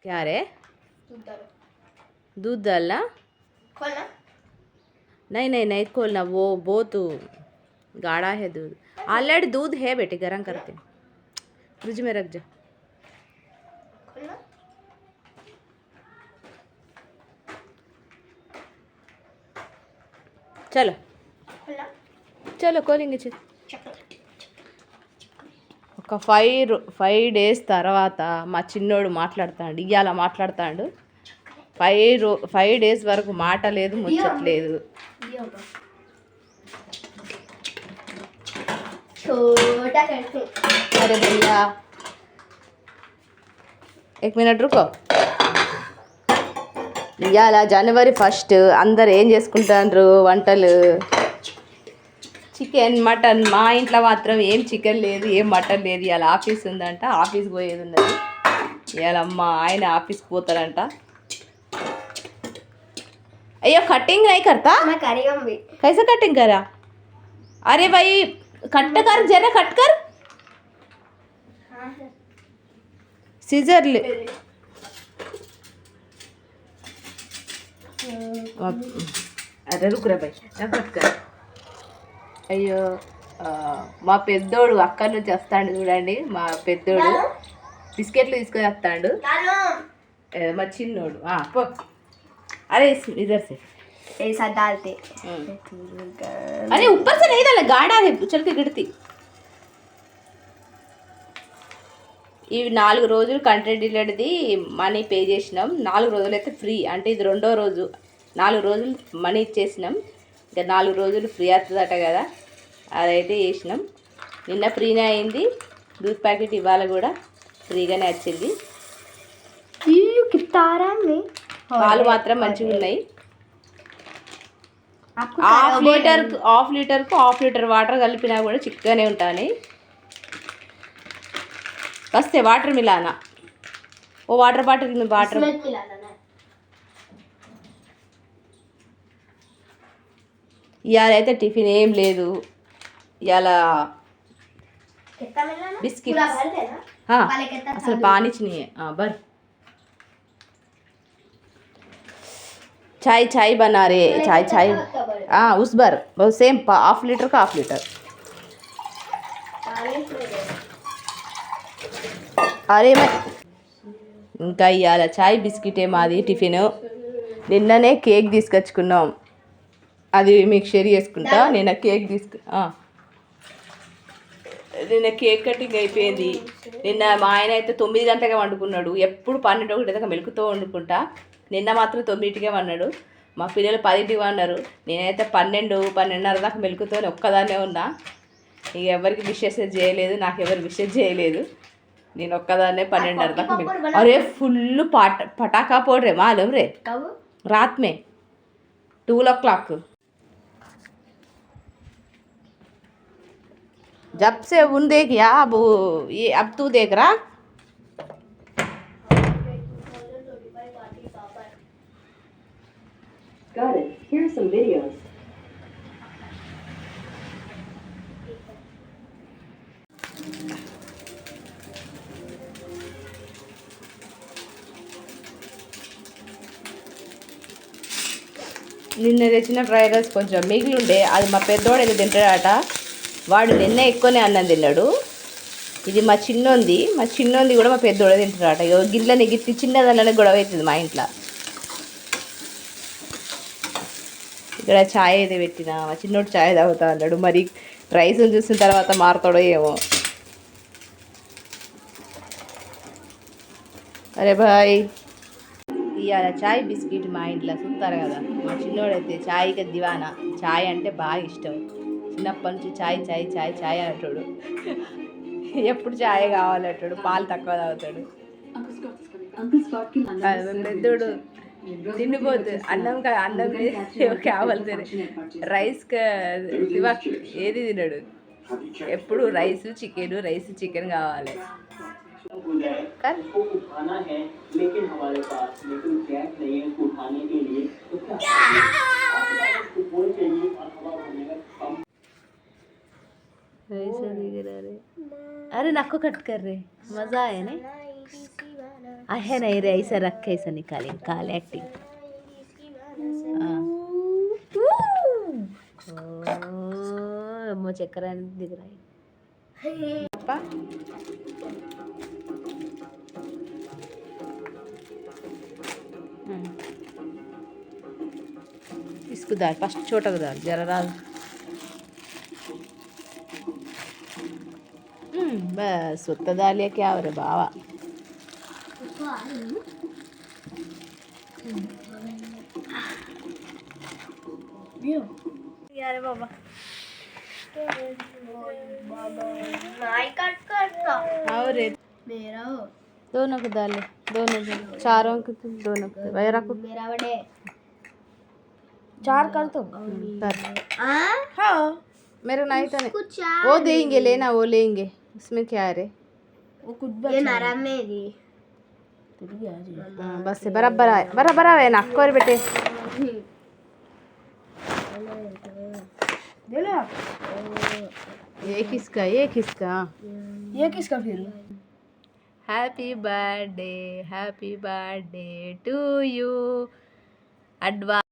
क्या रे? दूध डालना? खोलना? नहीं खोलना, वो बहुत गाढ़ा है दूध। ऑलरेडी दूध है बेटे, गरम करके फ्रिज में रख जा। खोलना? चलो खोलना? चलो కోలింగ్ ఇచ్చి चॉकलेट ఒక 5 డేస్ తర్వాత మా చిన్నోడు మాట్లాడతాడు, ఇవాళ మాట్లాడతాడు. 5 డేస్ వరకు మాట లేదు, ముచ్చట్లేదు. छोटा करके అరే భయ్యా एक मिनट रुको. ఇవాళ జనవరి 1 అందరు ఏం చేసుకుంటారు వంటలు? Chicken mutton. మా ఇంట్లో మాత్రం ఏం చికెన్ లేదు, ఏం మటన్ లేదు. ఇవాళ ఆఫీస్ ఉందంట, ఆఫీస్కి పోయేది ఉన్నది. ఇవాళ అమ్మ ఆయన ఆఫీస్కి పోతారంట. अयो कटिंग नहीं करता? मैं करेगा भी। कैसे कटिंग करा? अरे भाई कट कर, जरा कट कर. हाँ सीजर ले. अरे रुक रे भाई, ना कट कर. అయ్యో మా పెద్దోడు అక్కడి నుంచి వస్తాడు చూడండి. మా పెద్దోడు బిస్కెట్లు తీసుకొని వస్తాడు. మా చిన్నోడు పో. अरे इधर से ऐसा डालते। अरे ऊपर से नहीं डाला, गाढ़ा है, चल के गिरती. ఇవి 4 రోజులు కంటెంట్ డిలేడ్ది మనీ పే చేసినాం. 4 రోజులు అయితే ఫ్రీ, అంటే ఇది 2వ రోజు. 4 రోజులు మనీ ఇచ్చేసినాం, ఇంకా 4 రోజులు ఫ్రీ అవుతుందట కదా, అదైతే చేసినాం. నిన్న ఫ్రీనే అయింది. దూద్ ప్యాకెట్ ఇవాళ కూడా ఫ్రీగానే వచ్చింది. పాలు మాత్రం మంచిగా ఉన్నాయి. హాఫ్ లీటర్కు వాటర్ కలిపినా కూడా చిక్కగానే ఉంటాయి. వస్తే వాటర్ మిలానా, ఓ వాటర్ బాటిల్ में వాటర్. ఇవాళ అయితే టిఫిన్ ఏం లేదు. ఇవాళ బిస్కెట్ అసలు పానిచ్చినాయి. బర్ चाय बना रहे. चाय उस बार सेम हाफ लीटर का हाफ लीटर. अरे मैं ఇంకా ఇవాళ చాయ్ బిస్కెటే మాది టిఫిన్. నిన్ననే కేక్ తీసుకొచ్చుకున్నాం, అది మీకు షేర్ చేసుకుంటా. నిన్న కేక్ కటింగ్ అయిపోయింది. నిన్న మా ఆయన అయితే 9 గంటలకే వండుకున్నాడు. ఎప్పుడు 12-1 దాకా మెలుకుతో వండుకుంటా. నిన్న మాత్రం 9కే వన్నాడు. మా పిల్లలు 10కి వన్నారు. నేనైతే 12-12:30 దాకా మెలుకుతోనే ఒక్కదాన్నే ఉన్నా. ఇక ఎవరికి విషెస్ చేయలేదు, నాకు ఎవరు విషెస్ చేయలేదు. నేను ఒక్కదాన్నే 12:30 దాకా మెలుకు. అరే ఫుల్ పటాకా పోడ్రే మాలూమ్ రే, రాత్ మే 12 o'clock. जब से उन देख या अब तू देख रहा. Got it. Here's some videos. నిన్న తెచ్చిన ఫ్రైడ్ రైస్ కొంచెం మిగిలిండే, అది మా పెద్దోడు ఏదో తింటాడట. వాడు నిన్న ఎక్కువనే అన్నం తిన్నాడు. ఇది మా చిన్నోంది కూడా మా పెద్దోడే తింటాడట. గిన్నెని గిట్టి చిన్నదన్ననే గొడవ అవుతుంది మా ఇంట్లో. ఇక్కడ ఛాయ్ అయితే పెట్టిన, మా చిన్నోడు ఛాయ్ తాగుతా అన్నాడు. మరి రైస్ని చూసిన తర్వాత మారుతాడో ఏమో. అరే బాయ్, ఇవాళ చాయ్ బిస్కెట్ మా ఇంట్లో చూస్తారు కదా. మా చిన్నోడైతే ఛాయ్కి దివానా, ఛాయ్ అంటే బాగా ఇష్టం. చిన్నప్పటి నుంచి ఛాయ్ అంటాడు. ఎప్పుడు ఛాయ్ కావాలంటాడు, పాలు తక్కువ తాగుతాడు. పెద్దోడు తిండిపోతు అన్నం కావాల్సింది. రైస్ ఏది తినడు, ఎప్పుడు రైస్ చికెన్ కావాలి. अरे नाको कट कर रहे, मजा आया नहीं. आहे नहीं रे ऐसा रख ऐसा निकाल एक्टिंग मुझे चक्कर दिख रहा है पापा इसको डाल फर्स्ट छोटा को डाल जरा डाल बस उतना डालिए क्या हो रे बाबा यार बाबा नाई कट करता और मेरा हो दोनों को डाले दोनों को चारों को दोनों को वगैरह को मेरा बड़े 4 कर दो कर हाँ मेरा नहीं तो नहीं कुछ वो देंगे लेना वो लेंगे उसमें क्या है रे वो कुछ ये नरम मेरी हाँ बस है बराबर आए ना कोर बेटे दे लो ये किसका फिर happy birthday to you advance